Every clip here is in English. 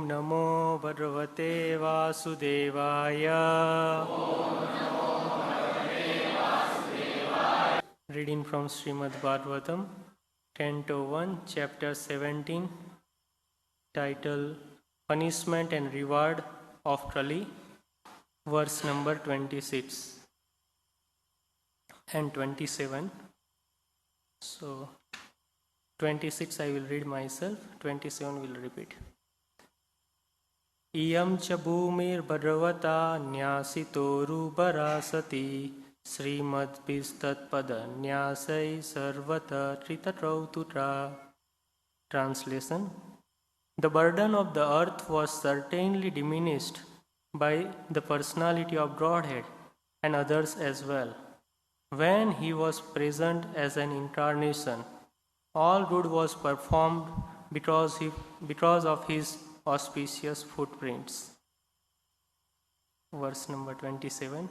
Namo Bhagavate Vasudevaya. Reading from Shrimad Bhagavatam, Canto 1, Chapter 17, title Punishment and Reward of Kali, verse number 26 and 27. So, 26 I will read myself, 27 will repeat. Iyam cha bhumir bhagavata nyasito rubarasati shrimad pistat pada nyasai sarvata tritatraututra. Translation. The burden of the earth was certainly diminished by the personality of Godhead and others as well. When he was present as an incarnation, all good was performed because of his auspicious footprints. Verse number 27.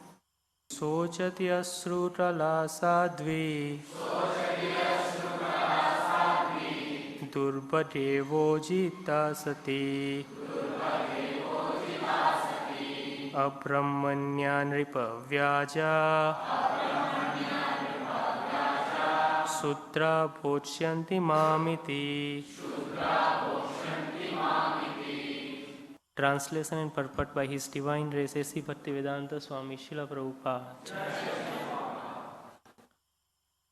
Sochati asrutala sadvi durbadevo jita sati abrahmanya nripa vyaja sutra bhochyanti mamiti. Translation and purport by His Divine Grace A.C. Bhaktivedanta Swami Srila Prabhupada.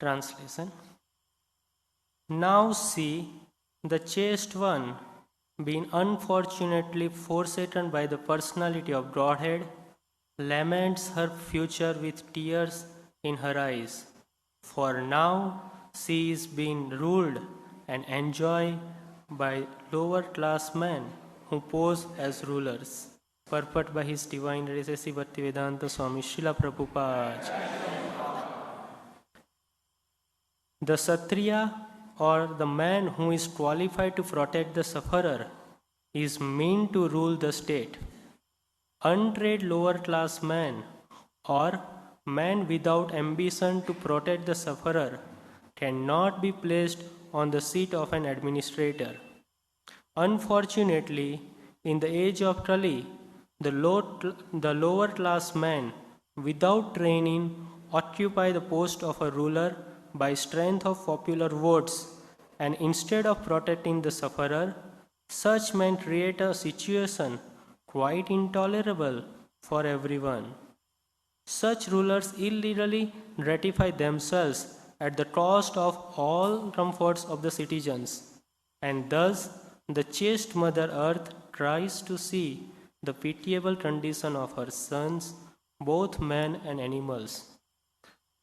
Translation. Now see, the chaste one, being unfortunately forsaken by the personality of Godhead, laments her future with tears in her eyes. For now she is being ruled and enjoyed by lower class men who pose as rulers. Purport by His Divine Grace A.C. Bhaktivedanta Swami Srila Prabhupada. The Kshatriya, or the man who is qualified to protect the sufferer, is meant to rule the state. Untrained lower class man or man without ambition to protect the sufferer cannot be placed on the seat of an administrator. Unfortunately, in the age of Kali, the lower class man without training occupy the post of a ruler by strength of popular votes, and instead of protecting the sufferer, such men create a situation quite intolerable for everyone. Such rulers illegally gratify themselves at the cost of all comforts of the citizens, and thus the chaste Mother Earth tries to see the pitiable condition of her sons, both men and animals.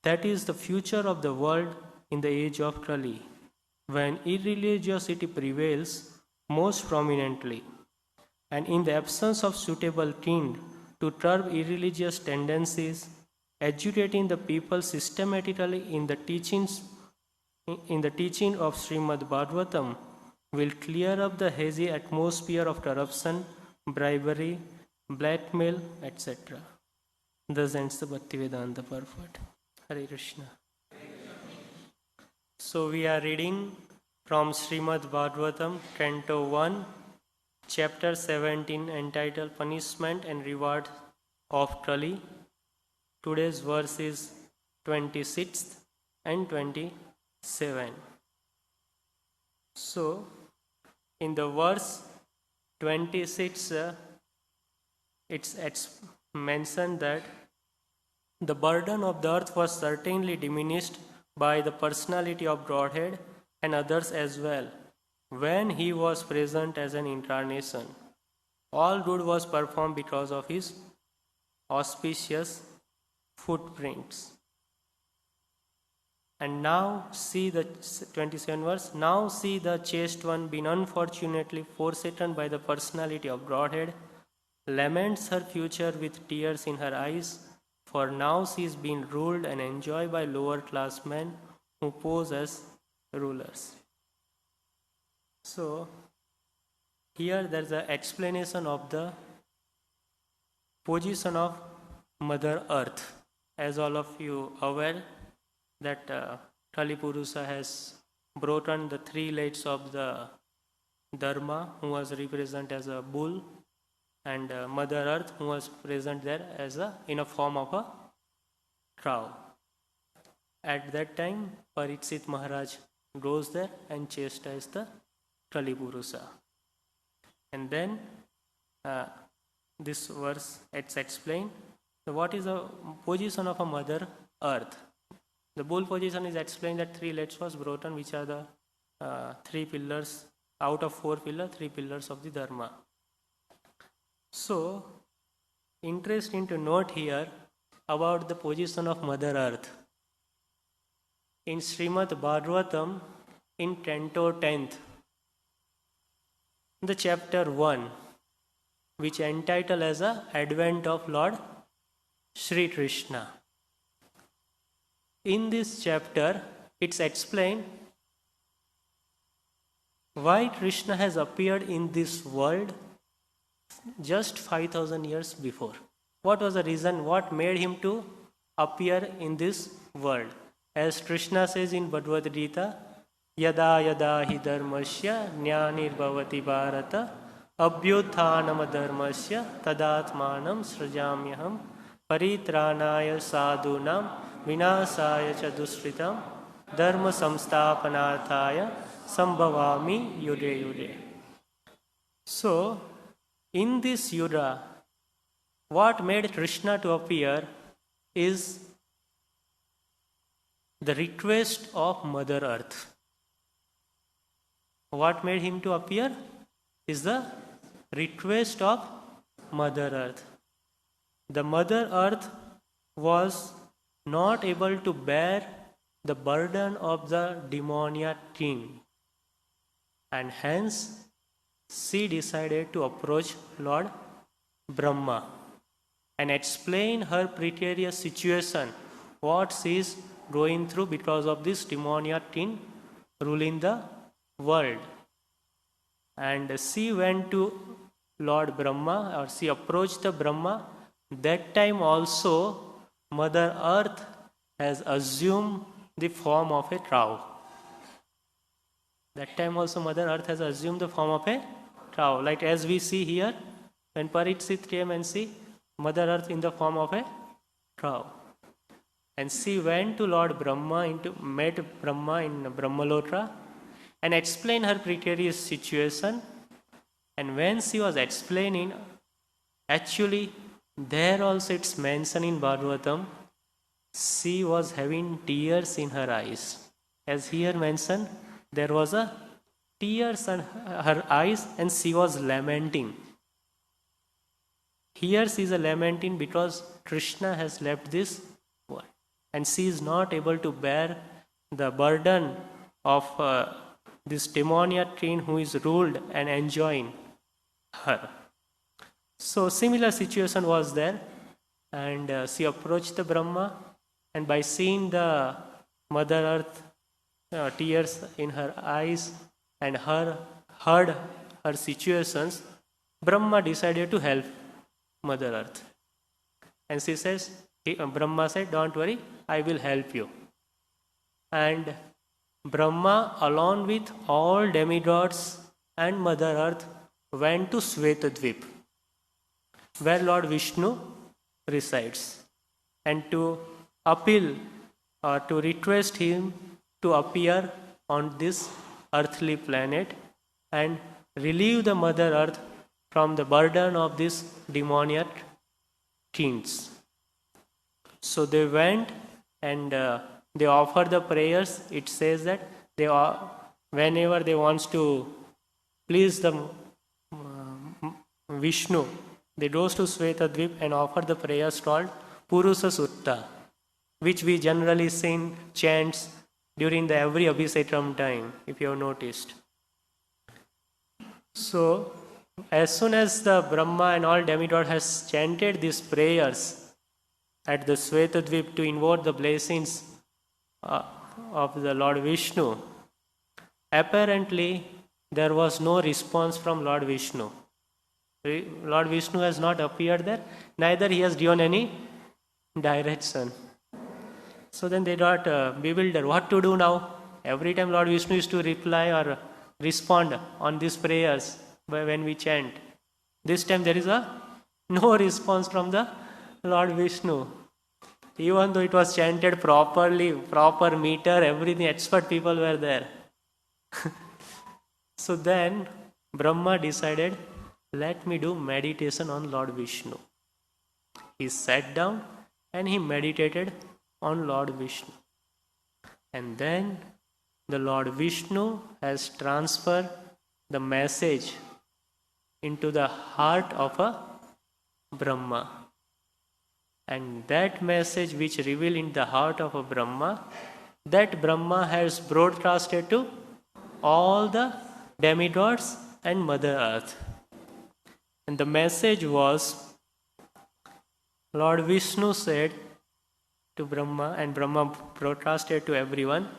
That is the future of the world in the age of Kali, when irreligiosity prevails most prominently, and in the absence of suitable king to curb irreligious tendencies, educating the people systematically in the teaching of Srimad Bhagavatam will clear up the hazy atmosphere of corruption, bribery, blackmail, etc. Thus ends the Bhaktivedanta purport. Hare Krishna. So we are reading from Srimad Bhagavatam, Canto 1, Chapter 17, entitled Punishment and Reward of Kali. Today's verse is 26th and 27. So, in the verse 26, it's mentioned that the burden of the earth was certainly diminished by the personality of Godhead and others as well, when he was present as an incarnation. All good was performed because of his auspicious footprints. And now see the 27th verse. Now see the chaste one being unfortunately forsaken by the personality of Godhead, laments her future with tears in her eyes, for now she is being ruled and enjoyed by lower class men who pose as rulers. So, here there is an explanation of the position of Mother Earth. As all of you aware that Kali Purusha has broken the three legs of the Dharma, who was represented as a bull, and Mother Earth, who was present there as in a form of a cow. At that time, Parikshit Maharaj goes there and chastises the Kali Purusa. And then this verse it's explained. So what is the position of a Mother Earth? The bull position is explained that 3 legs was broken, which are the 3 pillars out of 4 pillars, 3 pillars of the Dharma. So, interesting to note here about the position of Mother Earth. In Shrimad Bhagavatam, in Canto 10th, the chapter 1, which entitled as a Advent of Lord Sri Krishna. In this chapter, it's explained why Krishna has appeared in this world just 5,000 years before. What was the reason? What made him to appear in this world? As Krishna says in Bhagavad Gita, Yada yada hi dharmasya jnanir bhavati bharata abhyuthanam dharmasya tadatmanam srajamyaham paritranaya sadhunam vinasaya cha dushritam dharma samstapanarthaya sambhavami yude yude. So, in this yuga, what made Krishna to appear is the request of Mother Earth. What made him to appear is the request of Mother Earth. The Mother Earth was not able to bear the burden of the demoniac king, and hence she decided to approach Lord Brahma and explain her precarious situation, what she is going through because of this demoniac king ruling the world. And she went to Lord Brahma, or she approached the Brahma. That time also Mother Earth has assumed the form of a cow. That time also Mother Earth has assumed the form of a cow. Like as we see here, when Parikshit came and see Mother Earth in the form of a cow. And she went to Lord Brahma, met Brahma in Brahmaloka and explained her precarious situation. And when she was explaining, actually there also it's mentioned in Bhagavatam, she was having tears in her eyes. As here mentioned, there was a tears in her eyes and she was lamenting. Here she is lamenting because Krishna has left this world and she is not able to bear the burden of this demoniac king who is ruled and enjoying her. So similar situation was there, and she approached the Brahma, and by seeing the Mother Earth tears in her eyes and heard her situations, Brahma decided to help Mother Earth. And she says, Brahma said, don't worry, I will help you. And Brahma, along with all demigods and Mother Earth, went to Svetadvip, where Lord Vishnu resides, and to appeal or to request him to appear on this earthly planet and relieve the Mother Earth from the burden of these demoniac kings. So they went and they offered the prayers. It says that whenever they want to please the Vishnu, they goes to Svetadvip and offer the prayers called Purusa Sutta, which we generally sing chants during the every Abhisekam time, if you have noticed. So, as soon as the Brahma and all demigods has chanted these prayers at the Svetadvip to invoke the blessings of the Lord Vishnu, apparently there was no response from Lord Vishnu. Lord Vishnu has not appeared there, neither he has given any direction. So then they got bewildered. What to do now? Every time Lord Vishnu used to reply or respond on these prayers when we chant. This time there is no response from the Lord Vishnu. Even though it was chanted properly, proper meter, everything, expert people were there. So then Brahma decided, let me do meditation on Lord Vishnu. He sat down and he meditated on Lord Vishnu. And then the Lord Vishnu has transferred the message into the heart of a Brahma. And that message which revealed in the heart of a Brahma, that Brahma has broadcasted to all the demigods and Mother Earth. And the message was, Lord Vishnu said to Brahma, and Brahma broadcasted to everyone.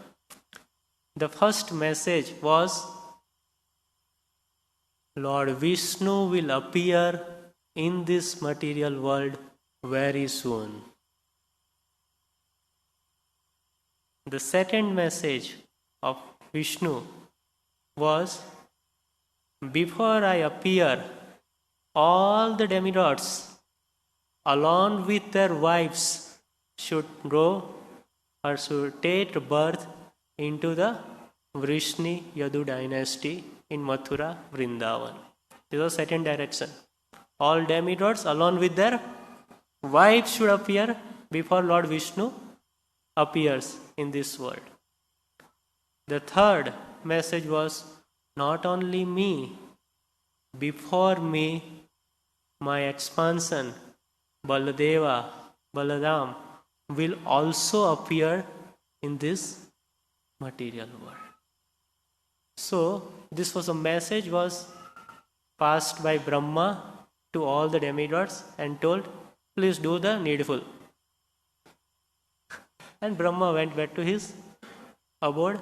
The first message was, Lord Vishnu will appear in this material world very soon. The second message of Vishnu was, before I appear, all the demigods along with their wives should go or should take birth into the Vrishni Yadu dynasty in Mathura, Vrindavan. This was second direction. All demigods along with their wives should appear before Lord Vishnu appears in this world. The third message was, not only me, before me, my expansion, Baladeva, Baladam, will also appear in this material world. So, this was a message was passed by Brahma to all the demigods and told, please do the needful. And Brahma went back to his abode,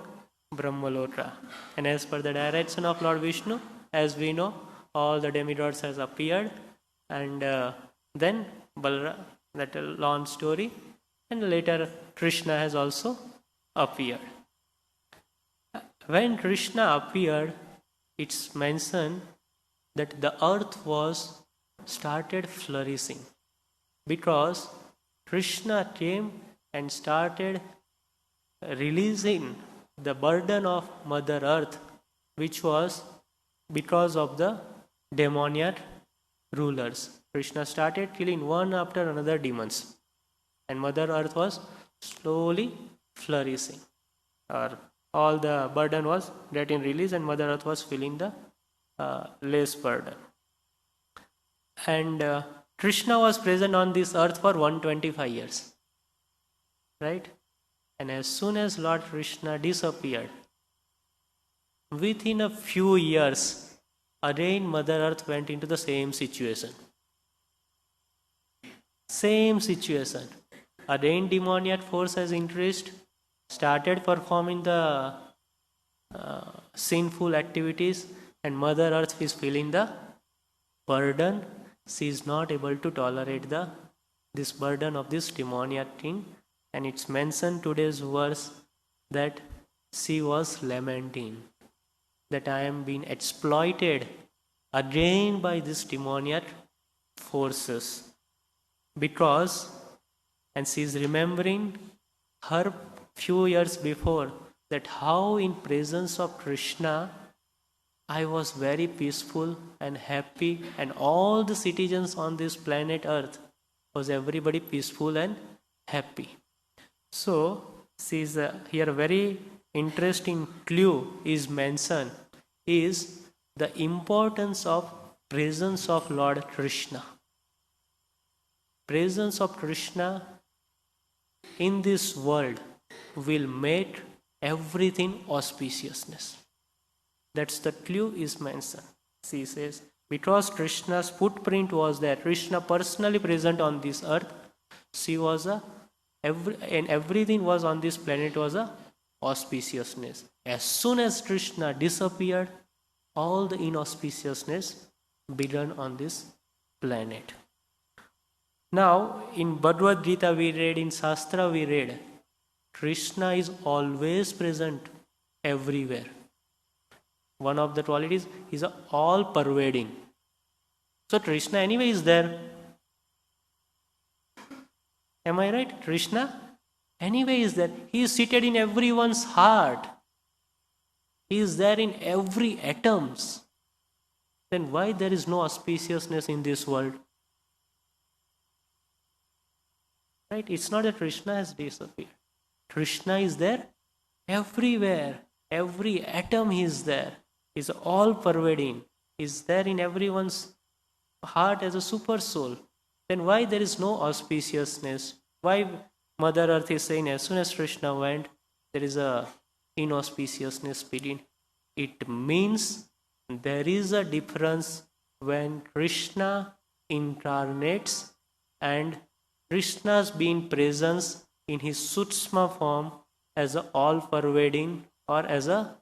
Brahmaloka. And as per the direction of Lord Vishnu, as we know, all the demigods has appeared, and then Balra, that a long story, and later Krishna has also appeared. When Krishna appeared, it's mentioned that the earth was started flourishing, because Krishna came and started releasing the burden of Mother Earth, which was because of the demoniac rulers. Krishna started killing one after another demons, and Mother Earth was slowly flourishing, or all the burden was getting released and Mother Earth was feeling the less burden. And Krishna was present on this earth for 125 years. Right? And as soon as Lord Krishna disappeared, within a few years, again Mother Earth went into the same situation. Same situation. Again demoniac force has increased, started performing the sinful activities, and Mother Earth is feeling the burden. She is not able to tolerate this burden of this demoniac thing. And it's mentioned today's verse that she was lamenting that I am being exploited again by these demoniac forces. Because, and she is remembering her few years before, that how in presence of Krishna I was very peaceful and happy, and all the citizens on this planet Earth was everybody peaceful and happy. So, here a very interesting clue is mentioned, is the importance of presence of Lord Krishna. Presence of Krishna in this world will make everything auspiciousness. That's the clue is mentioned. She says, because Krishna's footprint was there, Krishna personally present on this earth, she was and everything was on this planet was a auspiciousness. As soon as Krishna disappeared, all the inauspiciousness began on this planet. Now, in Bhagavad Gita we read, in Shastra we read, Krishna is always present everywhere. One of the qualities is all pervading. So Krishna anyway is there. Am I right? Krishna anyway is there. He is seated in everyone's heart. He is there in every atoms. Then why there is no auspiciousness in this world? Right? It's not that Krishna has disappeared. Krishna is there everywhere. Every atom he is there. Is all pervading. Is there in everyone's heart as a super soul. Then why there is no auspiciousness? Why Mother Earth is saying as soon as Krishna went, there is a inauspiciousness begin? It means there is a difference when Krishna incarnates and Krishna's being presence in his Sutsma form as a all-pervading or as a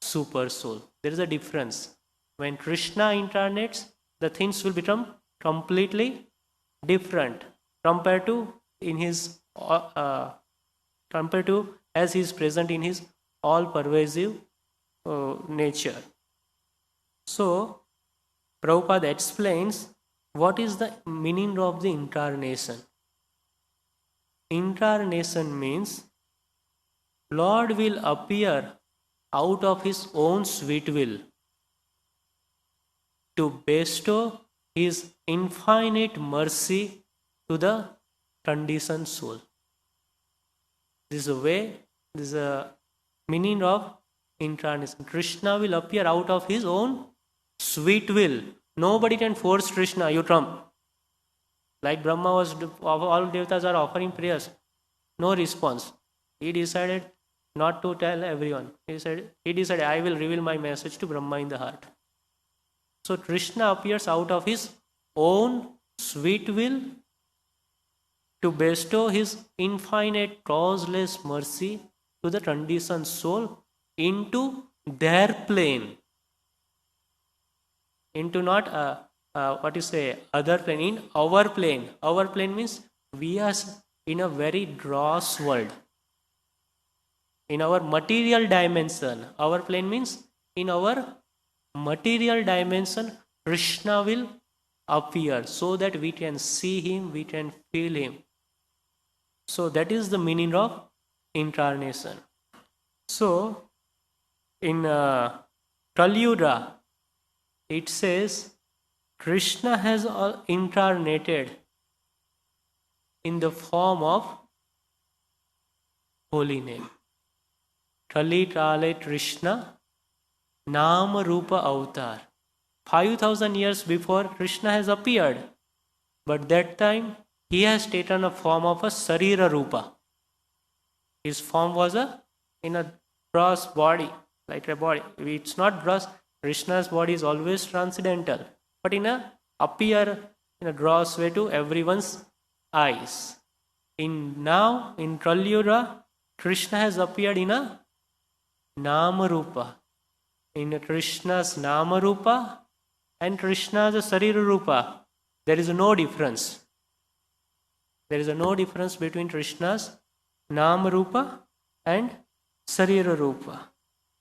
super soul. There is a difference. When Krishna incarnates, the things will become completely different compared to in his compared to as he is present in his all-pervasive nature. So, Prabhupada explains what is the meaning of the incarnation. Incarnation means Lord will appear out of his own sweet will to bestow his infinite mercy to the conditioned soul. This is a way, this is a meaning of incarnation. Krishna will appear out of his own sweet will. Nobody can force Krishna, you come. Like Brahma was, all devatas are offering prayers. No response. He decided not to tell everyone. He decided, I will reveal my message to Brahma in the heart. So Krishna appears out of his own sweet will to bestow his infinite causeless mercy to the conditioned soul into their plane. Into not other plane, in our plane. Our plane means we are in a very gross world. In our material dimension. Our plane means in our material dimension, Krishna will appear so that we can see him, we can feel him. So that is the meaning of incarnation. So in Kali Yuga, it says Krishna has incarnated in the form of holy name. Kali Kale Krishna Nama Rupa Avatar. 5,000 years before Krishna has appeared. But that time he has taken a form of a Sarira Rupa. His form was in a gross body, like a body. It's not gross. Krishna's body is always transcendental. But appear in a gross way to everyone's eyes. In Kali Yuga, Krishna has appeared in a Nama Rupa. In Krishna's Nama Rupa and Krishna's Sarira Rupa, there is no difference. There is no difference between Krishna's Nama Rupa and Sarira Rupa.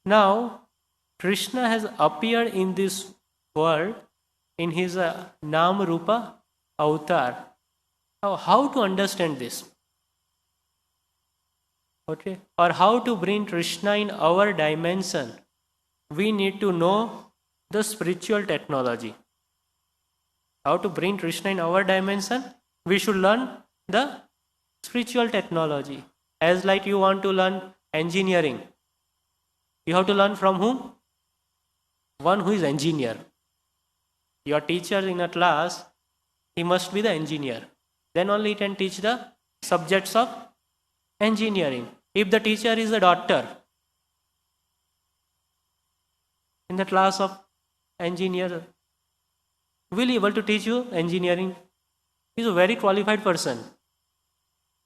Now, Krishna has appeared in this world in his Nama Rupa avatar. Now, how to understand this? Okay? Or how to bring Krishna in our dimension? We need to know the spiritual technology. How to bring Krishna in our dimension? We should learn the spiritual technology. As like you want to learn engineering. You have to learn from whom? One who is engineer. Your teacher in a class, he must be the engineer. Then only he can teach the subjects of engineering. If the teacher is a doctor, in the class of engineer, will he able to teach you engineering? He is a very qualified person.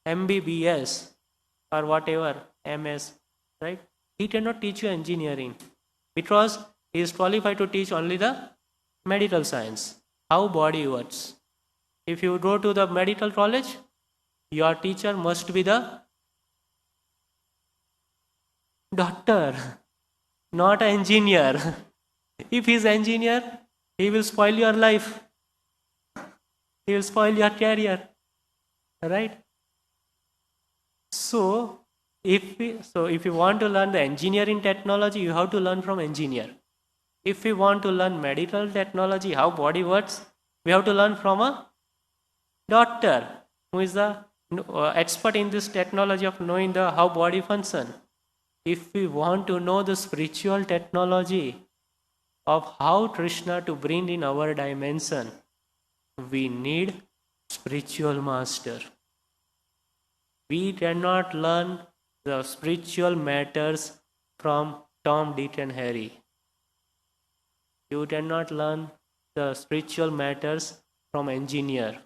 MBBS or whatever, MS, right? He cannot teach you engineering because he is qualified to teach only the medical science, how body works. If you go to the medical college, your teacher must be the doctor, not an engineer. If he's engineer, he will spoil your life. He will spoil your career. Right? So if you want to learn the engineering technology, you have to learn from engineer. If we want to learn medical technology, how body works, we have to learn from a doctor who is the expert in this technology of knowing the how body function. If we want to know the spiritual technology of how Krishna to bring in our dimension, we need spiritual master. We cannot learn the spiritual matters from Tom, Dick and Harry. You cannot learn the spiritual matters from engineer.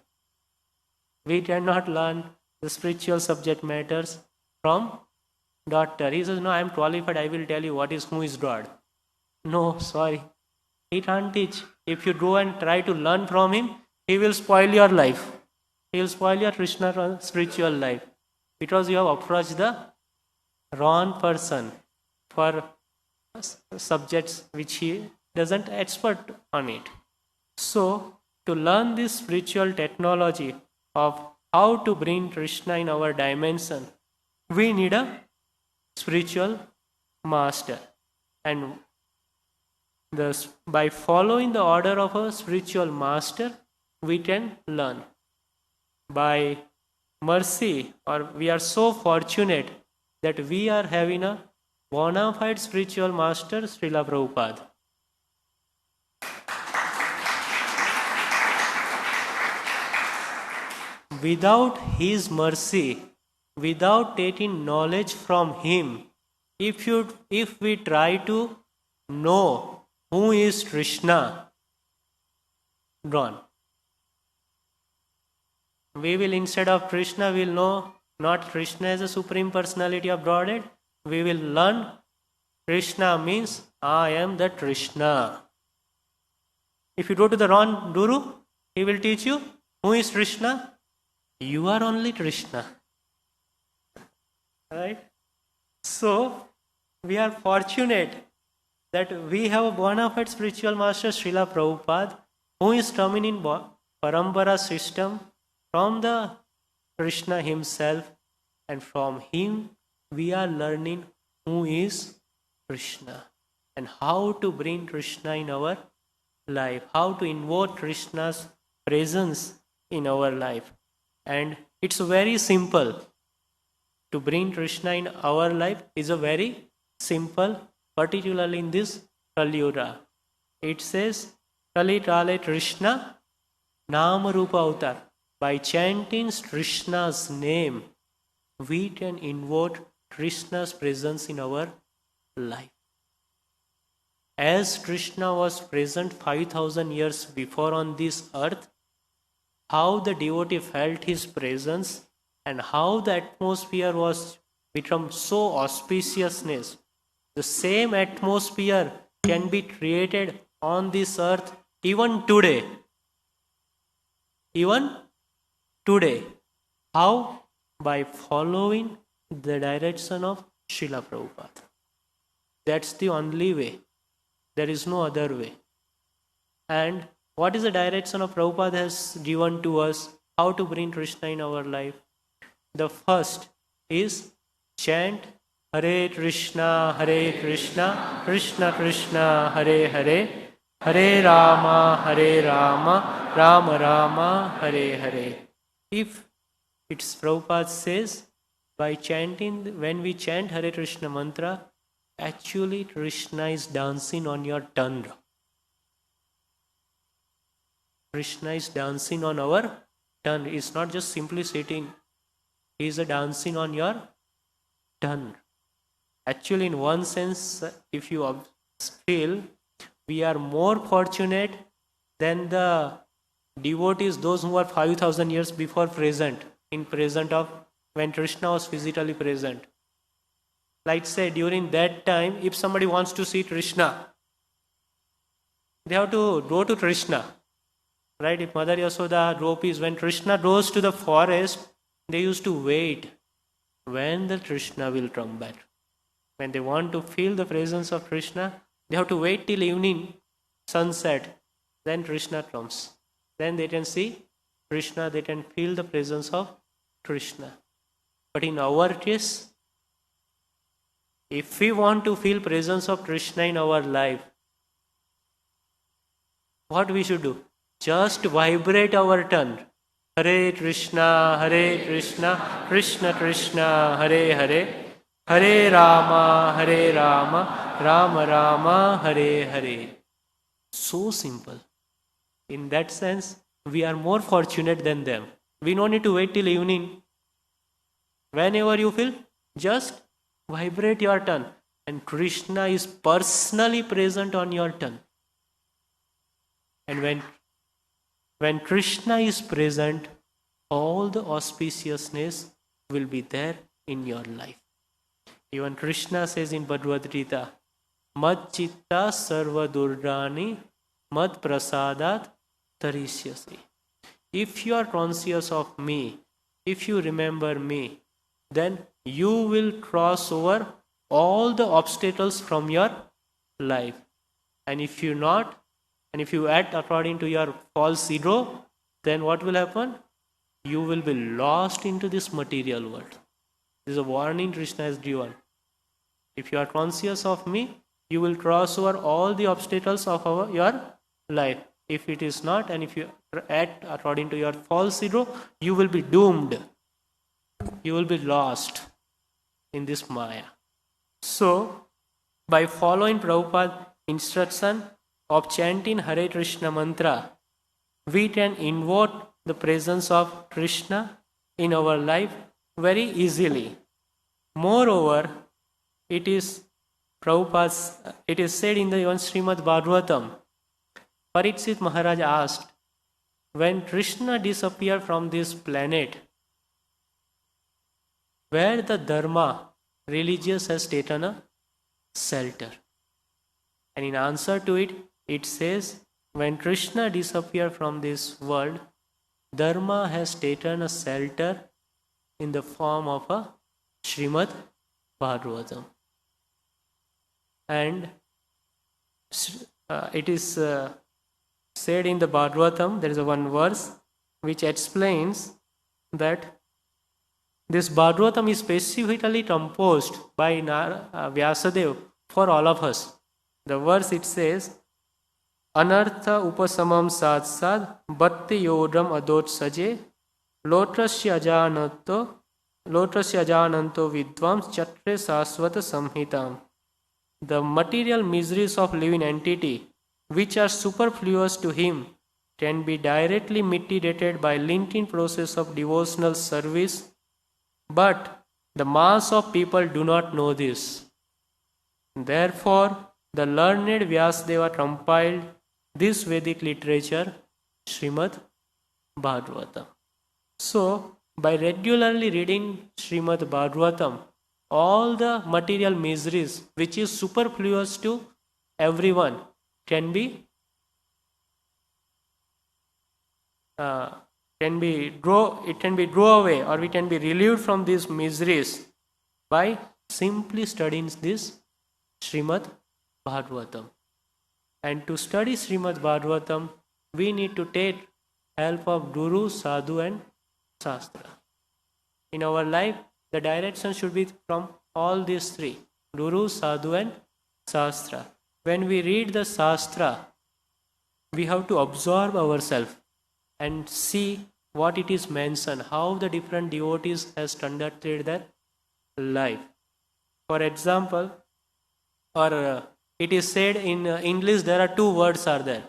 We cannot learn the spiritual subject matters from doctor. He says, no, I am qualified, I will tell you who is God. No, sorry. He can't teach. If you go and try to learn from him, he will spoil your life. He will spoil your Krishna spiritual life. Because you have approached the wrong person for subjects which he doesn't expert on it. So, to learn this spiritual technology of how to bring Krishna in our dimension, we need a spiritual master. And by following the order of a spiritual master, we can learn. By mercy, or we are so fortunate that we are having a bona fide spiritual master, Srila Prabhupada. Without his mercy, without taking knowledge from him, if we try to know who is Krishna, gone. We will, instead of Krishna, will know not Krishna as a supreme personality of Godhead. We will learn Krishna means I am the Krishna. If you go to the wrong guru, he will teach you who is Krishna. You are only Krishna. Right? So, we are fortunate that we have a bona fide spiritual master, Srila Prabhupada, who is coming in Parampara system from the Krishna himself, and from him we are learning who is Krishna and how to bring Krishna in our life, how to invoke Krishna's presence in our life. And it's very simple. To bring Krishna in our life is a very simple, particularly in this Kali Yuga. It says, Kali Kale Krishna Nama Rupa Avatar. By chanting Krishna's name, we can invoke Krishna's presence in our life. As Krishna was present 5,000 years before on this earth, how the devotee felt his presence and how the atmosphere was become so auspiciousness. The same atmosphere can be created on this earth even today. Even today. How? By following the direction of Srila Prabhupada. That's the only way. There is no other way. And what is the direction of Prabhupada has given to us? How to bring Krishna in our life? The first is chant Hare Krishna, Krishna Krishna, Hare Hare, Hare Rama, Rama Rama, Hare Hare. If it's Prabhupada says, by chanting, when we chant Hare Krishna mantra, actually Krishna is dancing on your tongue. Krishna is dancing on our tongue. It's not just simply sitting. He is dancing on your tongue. Actually, in one sense, if you feel, we are more fortunate than the devotees, those who are 5,000 years before present, in present of when Krishna was physically present. Like say, during that time, if somebody wants to see Krishna, they have to go to Krishna. Right? If Mother Yasoda, gopis, when Krishna goes to the forest, they used to wait when the Krishna will come back. When they want to feel the presence of Krishna, they have to wait till evening sunset, then Krishna comes. Then they can see Krishna, they can feel the presence of Krishna. But in our case, if we want to feel presence of Krishna in our life, what we should do? Just vibrate our tongue. Hare Krishna, Krishna Krishna, Hare Hare, Hare Rama, Rama Rama, Hare Hare. So simple. In that sense, we are more fortunate than them. We don't need to wait till evening. Whenever you feel, just vibrate your tongue. And Krishna is personally present on your tongue. And when Krishna is present, all the auspiciousness will be there in your life. Even Krishna says in Bhagavad Gita, Mad chitta sarva durrani mad prasadat tarishyasi. If you are conscious of me, if you remember me, then you will cross over all the obstacles from your life. And if you not, and if you act according to your false ego, then what will happen? You will be lost into this material world. This is a warning Krishna has given. If you are conscious of me, you will cross over all the obstacles of your life. If it is not, and if you act according to your false ego, you will be doomed. You will be lost in this Maya. So, by following Prabhupada's instruction of chanting Hare Krishna mantra, we can invoke the presence of Krishna in our life very easily. Moreover, it is said in the Shrimad Bhagavatam, Parikshit Maharaj asked, when Krishna disappeared from this planet, where the dharma, religious, has taken a shelter. And in answer to it, it says, when Krishna disappeared from this world, dharma has taken a shelter in the form of a Shrimad Bhagavatam. And it is said in the Bhagavatam, there is one verse which explains that this Bhagavatam is specifically composed by Vyasadeva for all of us. The verse it says, Anartha upasamam sad sad bhakti yodam adot saje lotrasya ajananto vidvams chatre sasvata samhitam. The material miseries of living entity, which are superfluous to him, can be directly mitigated by linking process of devotional service. But the mass of people do not know this. Therefore, the learned Vyasadeva compiled this Vedic literature, Shrimad Bhagavatam. So, by regularly reading Shrimad Bhagavatam, all the material miseries which is superfluous to everyone can be draw away, or we can be relieved from these miseries by simply studying this Shrimad Bhagavatam. And to study Shrimad Bhagavatam, we need to take help of Guru, Sadhu and Shastra. In our life, the direction should be from all these three, Guru, Sadhu and Shastra. When we read the Shastra, we have to absorb ourselves and see what it is mentioned, how the different devotees has conducted their life. For example, it is said in English there are two words are there.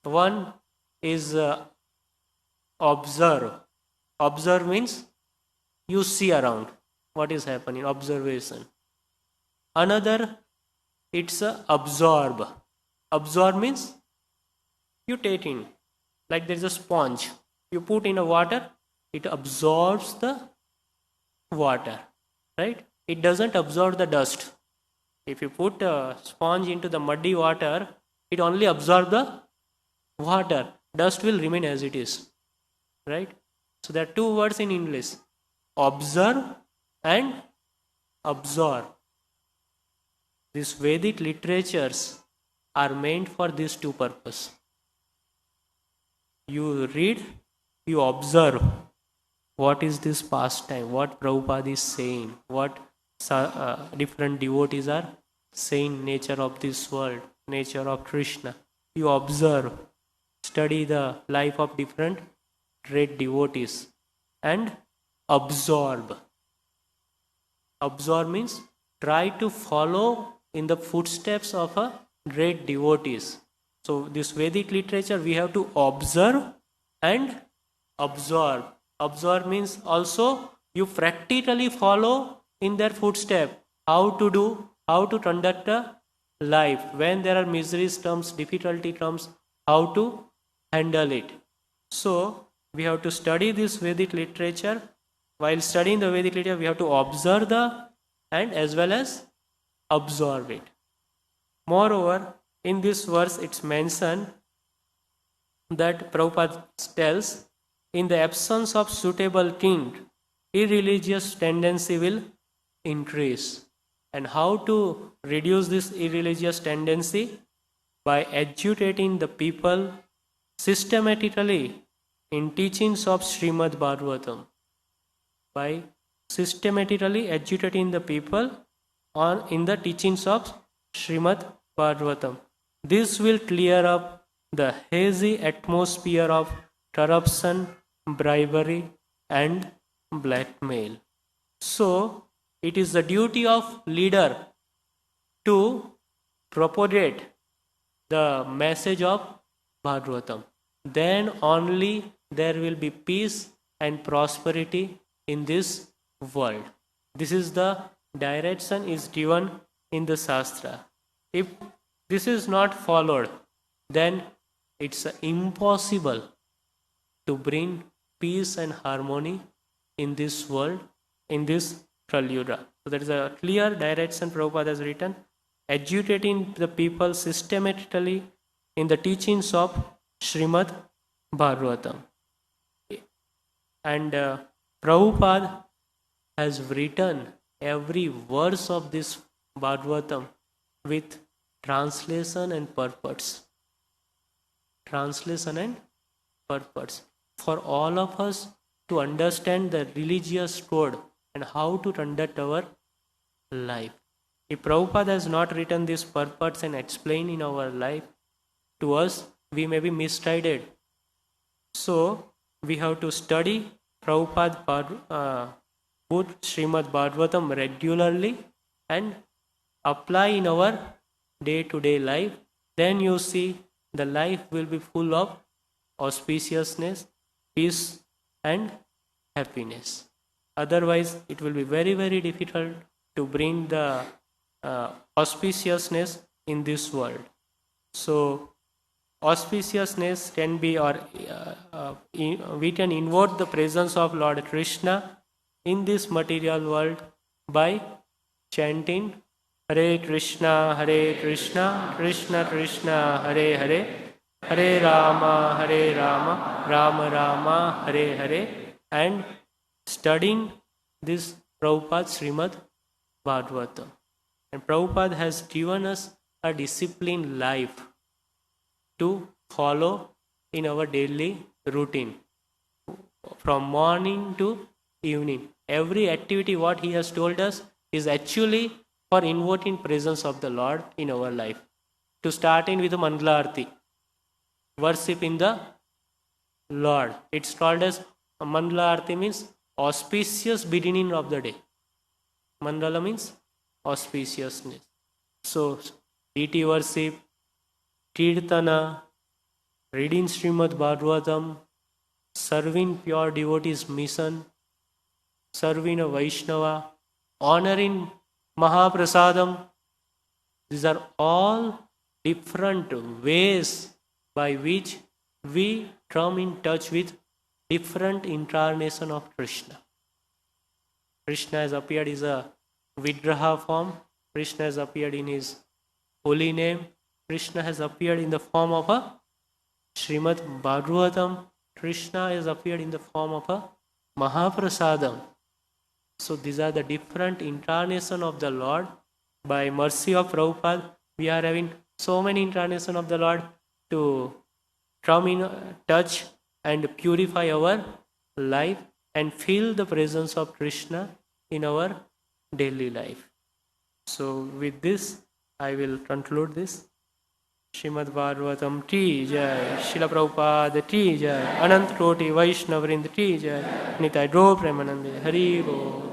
One is observe. Observe means you see around what is happening, observation. Another, it's absorb. Absorb means you take in, like there is a sponge. You put in a water, it absorbs the water, right? It doesn't absorb the dust. If you put a sponge into the muddy water, it only absorbs the water. Dust will remain as it is, right? So there are two words in English, observe and absorb. These Vedic literatures are meant for these two purposes. You read, you observe what is this pastime, what Prabhupada is saying, what different devotees are saying, nature of this world, nature of Krishna. You observe, study the life of different great devotees and absorb. Absorb means try to follow in the footsteps of a great devotees. So this Vedic literature we have to observe and absorb. Absorb means also you practically follow in their footsteps how to do, how to conduct a life. When there are miseries comes, difficulty comes, how to handle it. So we have to study this Vedic literature. While studying the Vedic literature, we have to observe the and as well as absorb it. Moreover, in this verse it's mentioned that Prabhupada tells, in the absence of suitable king, irreligious tendency will increase. And how to reduce this irreligious tendency? By agitating the people systematically in teachings of Shrimad Bhagavatam. By systematically agitating the people in the teachings of Shrimad Bhagavatam. This will clear up the hazy atmosphere of corruption, bribery and blackmail. So, it is the duty of leader to propagate the message of Bhagavatam. Then only there will be peace and prosperity in this world. This is the direction is given in the Shastra. If this is not followed, then it's impossible to bring peace and harmony in this world, in this Kali Yuga. So there is a clear direction Prabhupada has written, agitating the people systematically in the teachings of Srimad Bhagavatam. And Prabhupada has written every verse of this Bhagavatam with translation and purpose. Translation and purpose. For all of us to understand the religious code and how to conduct our life. If Prabhupada has not written this purpose and explained in our life to us, we may be misguided. So, we have to study Prabhupada book Srimad Bhagavatam regularly and apply in our day-to-day life. Then you see the life will be full of auspiciousness, peace and happiness. Otherwise, it will be very, very difficult to bring the auspiciousness in this world. So, auspiciousness can be, or we can invoke the presence of Lord Krishna in this material world by chanting Hare Krishna, Krishna Krishna, Hare Hare, Hare Rama, Rama Rama, Hare Hare, and studying this Prabhupada Srimad Bhagavatam. And Prabhupada has given us a disciplined life to follow in our daily routine. From morning to evening. Every activity what he has told us is actually for invoking presence of the Lord in our life. To start in with the Mandala Arti. Worship in the Lord. It's called as Mandala Arti, means auspicious beginning of the day. Mandala means auspiciousness. So, deity worship, Kirtana, reading Srimad Bhagavatam, serving pure devotees mission, serving a Vaishnava, honoring Mahaprasadam. These are all different ways by which we come in touch with different incarnation of Krishna. Krishna has appeared as a Vigraha form. Krishna has appeared in his holy name. Krishna has appeared in the form of a Srimad Bhagavatam. Krishna has appeared in the form of a Mahaprasadam. So these are the different incarnation of the Lord. By mercy of Prabhupada, we are having so many incarnations of the Lord to come in touch and purify our life and feel the presence of Krishna in our daily life. So with this, I will conclude this. Shrimad Bhagavatam Ki Jai, Srila Prabhupada Ki Jai, Anant Koti Vaishnavrind Ki Jai, Nitai Dro Premanande, Hari Bo.